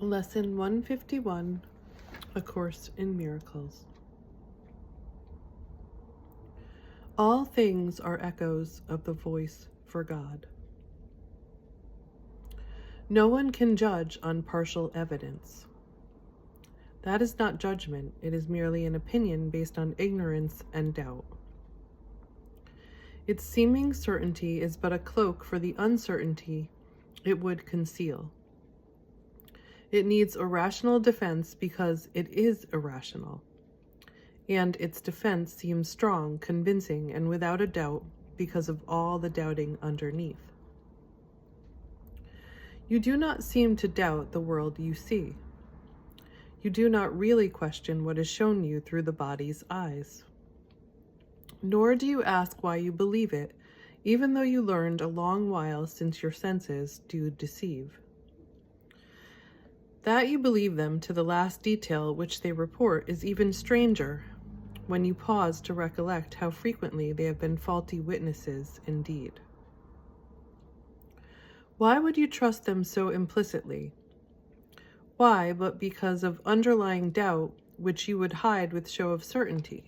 Lesson 151, A Course in Miracles. All things are echoes of the voice for God. No one can judge on partial evidence. That is not judgment, it is merely an opinion based on ignorance and doubt. Its seeming certainty is but a cloak for the uncertainty it would conceal. It needs a rational defense because it is irrational, and its defense seems strong, convincing, and without a doubt because of all the doubting underneath. You do not seem to doubt the world you see. You do not really question what is shown you through the body's eyes. Nor do you ask why you believe it, even though you learned a long while since your senses do deceive. That you believe them to the last detail which they report is even stranger when you pause to recollect how frequently they have been faulty witnesses indeed. Why would you trust them so implicitly? Why, but because of underlying doubt which you would hide with show of certainty?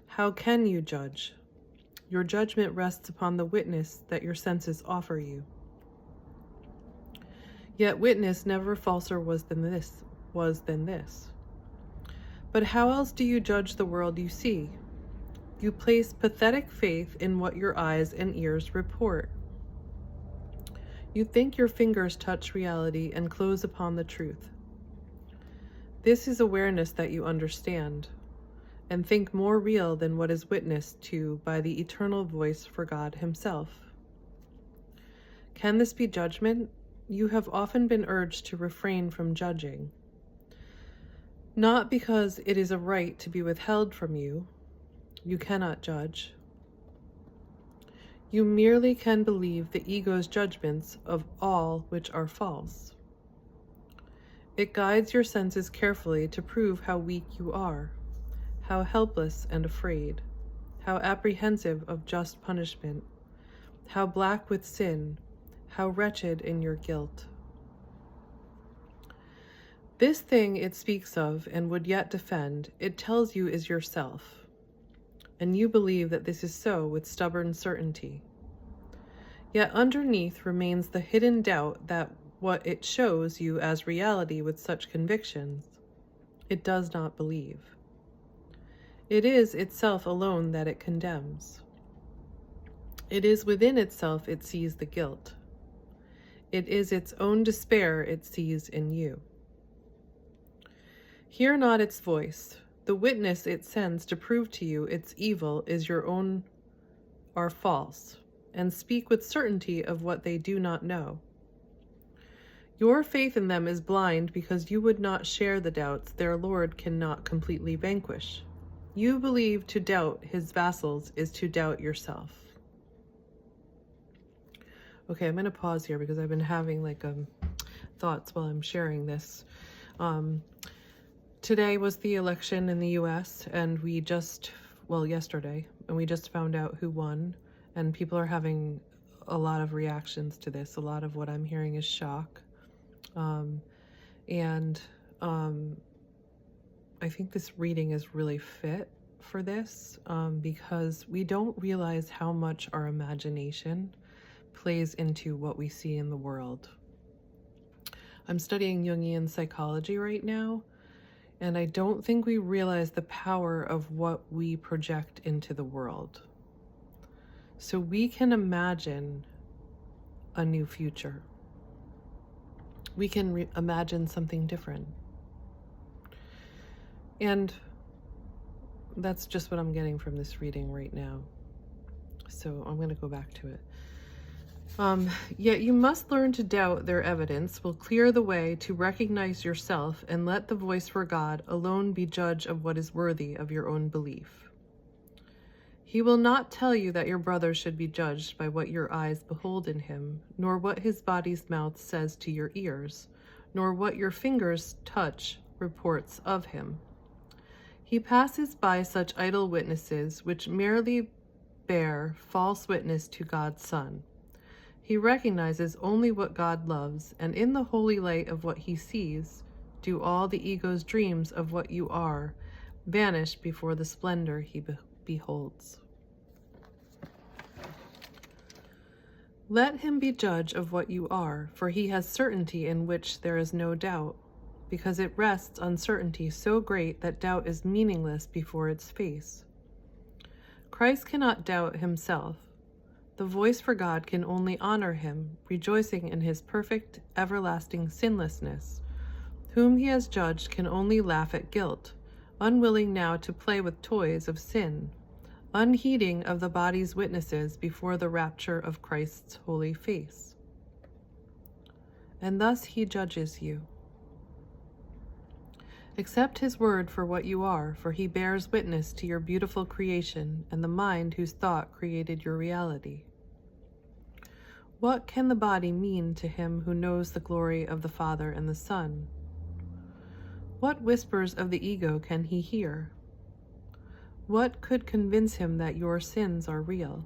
How can you judge? Your judgment rests upon the witness that your senses offer you. Yet witness never falser was than this. But how else do you judge the world you see? You place pathetic faith in what your eyes and ears report. You think your fingers touch reality and close upon the truth. This is awareness that you understand, and think more real than what is witnessed to by the eternal voice for God Himself. Can this be judgment? You have often been urged to refrain from judging. Not because it is a right to be withheld from you. You cannot judge. You merely can believe the ego's judgments of all which are false. It guides your senses carefully to prove how weak you are, how helpless and afraid, how apprehensive of just punishment, how black with sin, how wretched in your guilt. This thing it speaks of and would yet defend, it tells you is yourself, and you believe that this is so with stubborn certainty. Yet underneath remains the hidden doubt that what it shows you as reality with such convictions, it does not believe. It is itself alone that it condemns. It is within itself it sees the guilt. It is its own despair it sees in you. Hear not its voice. The witness it sends to prove to you its evil is your own are false, and speak with certainty of what they do not know. Your faith in them is blind because you would not share the doubts their Lord cannot completely vanquish. You believe to doubt His vassals is to doubt yourself. Okay, I'm going to pause here because I've been having thoughts while I'm sharing this. Today was the election in the US, and yesterday, and we just found out who won, and people are having a lot of reactions to this. A lot of what I'm hearing is shock. I think this reading is really fit for this because we don't realize how much our imagination plays into what we see in the world. I'm studying Jungian psychology right now, and I don't think we realize the power of what we project into the world. So we can imagine a new future. We can imagine something different. And that's just what I'm getting from this reading right now. So I'm going to go back to it. Yet you must learn to doubt their evidence will clear the way to recognize yourself and let the voice for God alone be judge of what is worthy of your own belief. He will not tell you that your brother should be judged by what your eyes behold in him, nor what his body's mouth says to your ears, nor what your fingers touch reports of him. He passes by such idle witnesses which merely bear false witness to God's Son. He recognizes only what God loves, and in the holy light of what he sees, do all the ego's dreams of what you are vanish before the splendor he beholds. Let him be judge of what you are, for he has certainty in which there is no doubt, because it rests on certainty so great that doubt is meaningless before its face. Christ cannot doubt himself. The voice for God can only honor him, rejoicing in his perfect, everlasting sinlessness. Whom he has judged can only laugh at guilt, unwilling now to play with toys of sin, unheeding of the body's witnesses before the rapture of Christ's holy face. And thus he judges you. Accept his word for what you are, for he bears witness to your beautiful creation and the mind whose thought created your reality. What can the body mean to him who knows the glory of the Father and the Son? What whispers of the ego can he hear? What could convince him that your sins are real?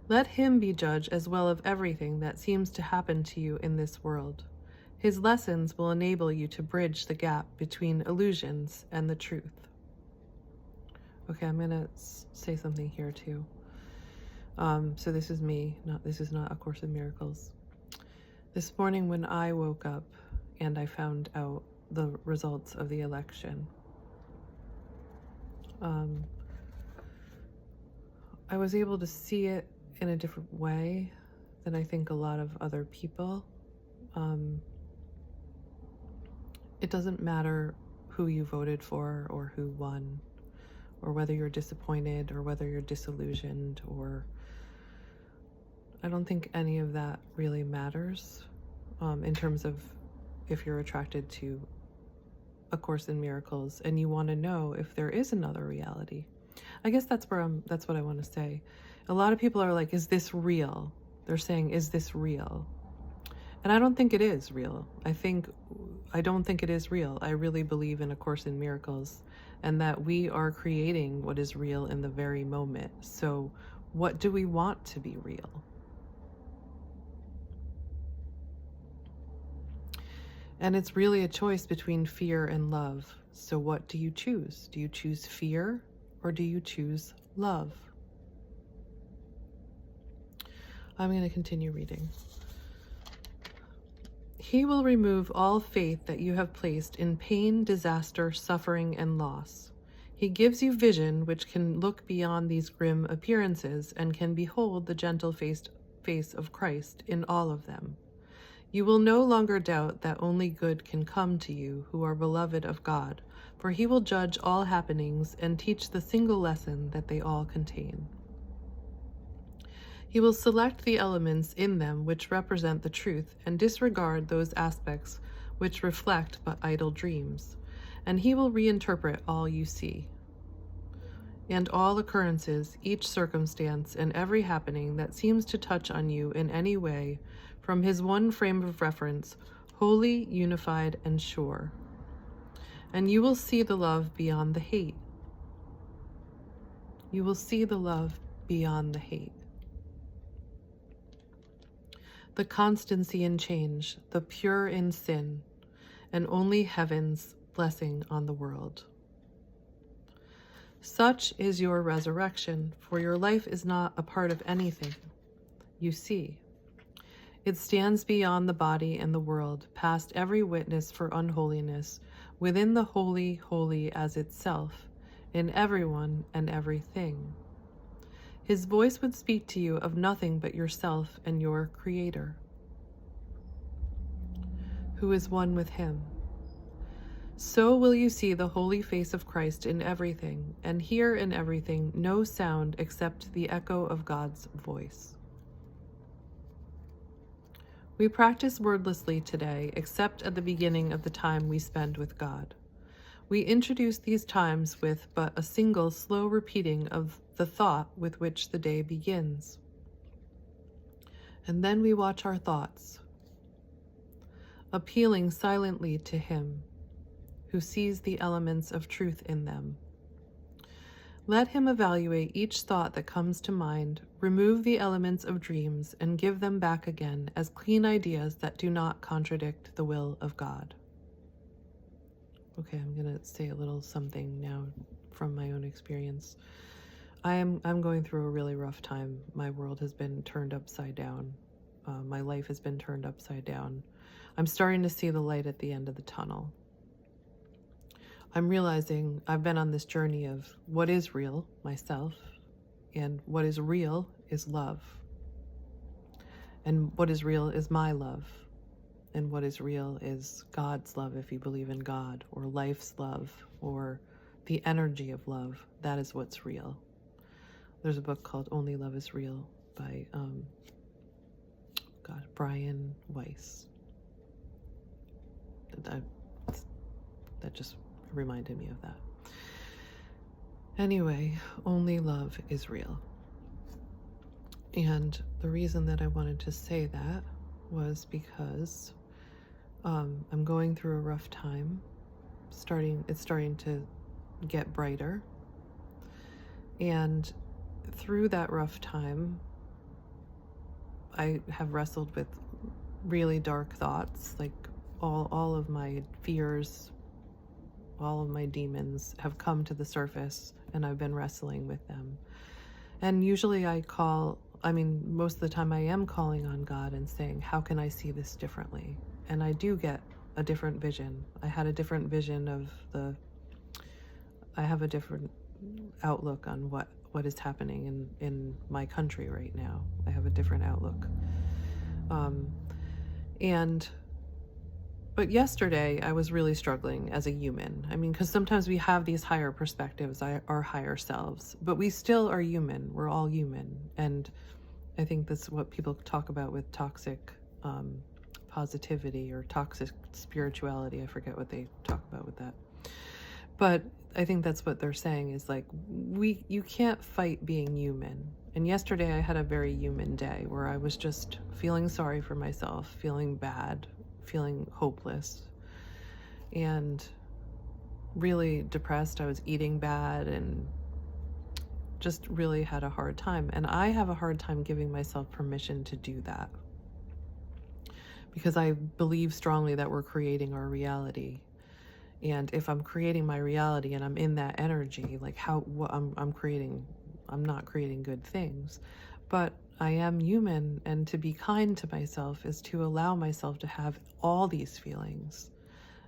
Let him be judge as well of everything that seems to happen to you in this world. His lessons will enable you to bridge the gap between illusions and the truth. Okay, I'm going to say something here too. So this is me, this is not A Course in Miracles. This morning when I woke up and I found out the results of the election, I was able to see it in a different way than I think a lot of other people. It doesn't matter who you voted for or who won, or whether you're disappointed or whether you're disillusioned, or I don't think any of that really matters in terms of if you're attracted to A Course in Miracles and you want to know if there is another reality. I guess that's what I want to say. A lot of people are like, is this real? They're saying, is this real? And I don't think it is real. I don't think it is real. I really believe in A Course in Miracles and that we are creating what is real in the very moment. So what do we want to be real? And it's really a choice between fear and love. So what do you choose? Do you choose fear or do you choose love? I'm going to continue reading. He will remove all faith that you have placed in pain, disaster, suffering, and loss. He gives you vision which can look beyond these grim appearances and can behold the gentle-faced face of Christ in all of them. You will no longer doubt that only good can come to you who are beloved of God, for he will judge all happenings and teach the single lesson that they all contain. He will select the elements in them which represent the truth and disregard those aspects which reflect but idle dreams, and he will reinterpret all you see. And all occurrences, each circumstance, and every happening that seems to touch on you in any way, from his one frame of reference, holy, unified, and sure. And you will see the love beyond the hate. You will see the love beyond the hate. The constancy in change, the pure in sin, and only heaven's blessing on the world. Such is your resurrection, for your life is not a part of anything you see. It stands beyond the body and the world, past every witness for unholiness, within the holy, holy as itself, in everyone and everything. His voice would speak to you of nothing but yourself and your Creator, who is one with him. So will you see the holy face of Christ in everything, and hear in everything no sound except the echo of God's voice. We practice wordlessly today, except at the beginning of the time we spend with God. We introduce these times with but a single slow repeating of the thought with which the day begins. And then we watch our thoughts, appealing silently to him who sees the elements of truth in them. Let him evaluate each thought that comes to mind, remove the elements of dreams and give them back again as clean ideas that do not contradict the will of God. Okay, I'm going to say a little something now from my own experience. I'm going through a really rough time. My world has been turned upside down. My life has been turned upside down. I'm starting to see the light at the end of the tunnel. I'm realizing I've been on this journey of what is real, myself, and what is real is love. And what is real is my love. And what is real is God's love, if you believe in God, or life's love, or the energy of love. That is what's real. There's a book called Only Love is Real by Brian Weiss. That just reminded me of that. Anyway, only love is real. And the reason that I wanted to say that was because I'm going through a rough time. It's starting to get brighter. And through that rough time, I have wrestled with really dark thoughts, like all of my fears, all of my demons have come to the surface, and I've been wrestling with them. And usually most of the time I am calling on God and saying, how can I see this differently? And I do get a different vision. I had a different vision I have a different outlook on what is happening in my country right now. I have a different outlook. But yesterday I was really struggling as a human. Because sometimes we have these higher perspectives, our higher selves, but we still are human. We're all human. And I think that's what people talk about with toxic positivity or toxic spirituality. I forget what they talk about with that. But I think that's what they're saying is like, you can't fight being human. And yesterday I had a very human day where I was just feeling sorry for myself, feeling bad, feeling hopeless, and really depressed. I was eating bad and just really had a hard time. And I have a hard time giving myself permission to do that, because I believe strongly that we're creating our reality. And if I'm creating my reality and I'm in that energy, like I'm not creating good things. But I am human, and to be kind to myself is to allow myself to have all these feelings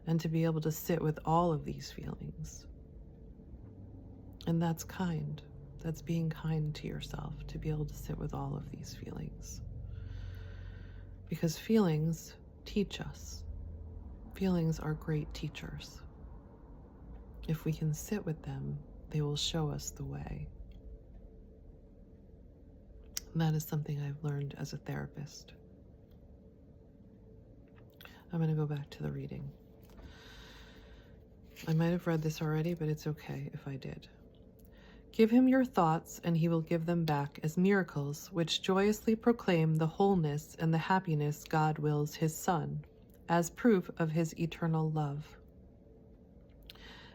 and to be able to sit with all of these feelings. And that's kind. That's being kind to yourself, to be able to sit with all of these feelings. Because feelings teach us. Feelings are great teachers. If we can sit with them, they will show us the way. And that is something I've learned as a therapist. I'm going to go back to the reading. I might have read this already, but it's okay if I did. Give him your thoughts, and he will give them back as miracles, which joyously proclaim the wholeness and the happiness God wills his Son, as proof of his eternal love.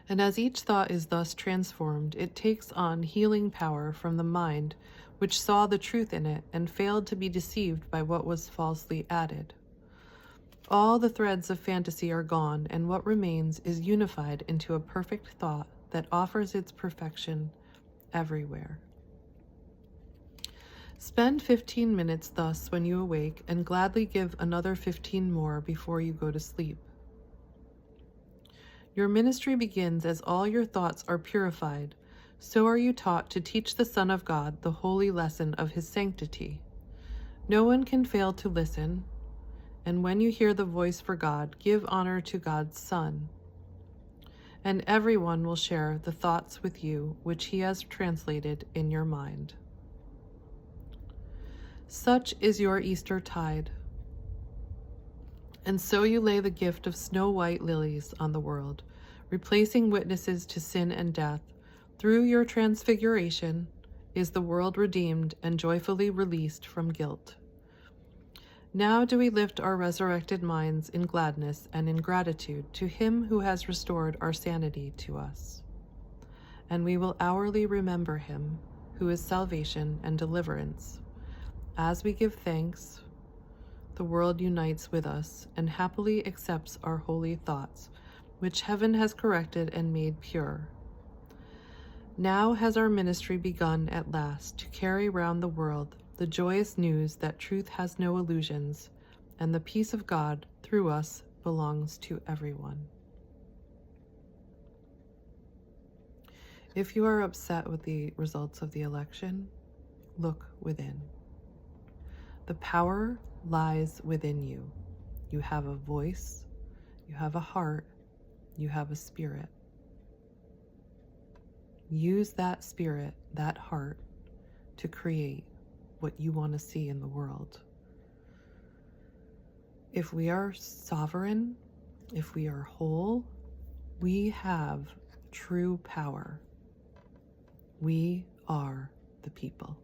And as each thought is thus transformed, it takes on healing power from the mind which saw the truth in it and failed to be deceived by what was falsely added. All the threads of fantasy are gone, and what remains is unified into a perfect thought that offers its perfection everywhere. Spend 15 minutes thus when you awake, and gladly give another 15 more before you go to sleep. Your ministry begins as all your thoughts are purified. So are you taught to teach the Son of God the holy lesson of his sanctity. No one can fail to listen, and when you hear the voice for God, give honor to God's Son. And everyone will share the thoughts with you which he has translated in your mind. Such is your Easter tide. And so you lay the gift of snow-white lilies on the world, replacing witnesses to sin and death. Through your transfiguration is the world redeemed and joyfully released from guilt. Now do we lift our resurrected minds in gladness and in gratitude to him who has restored our sanity to us. And we will hourly remember him who is salvation and deliverance. As we give thanks, the world unites with us and happily accepts our holy thoughts, which heaven has corrected and made pure. Now has our ministry begun at last to carry round the world the joyous news that truth has no illusions, and the peace of God through us belongs to everyone. If you are upset with the results of the election, look within. The power lies within you. You have a voice, you have a heart, you have a spirit. Use that spirit, that heart, to create what you want to see in the world. If we are sovereign, if we are whole, we have true power. We are the people.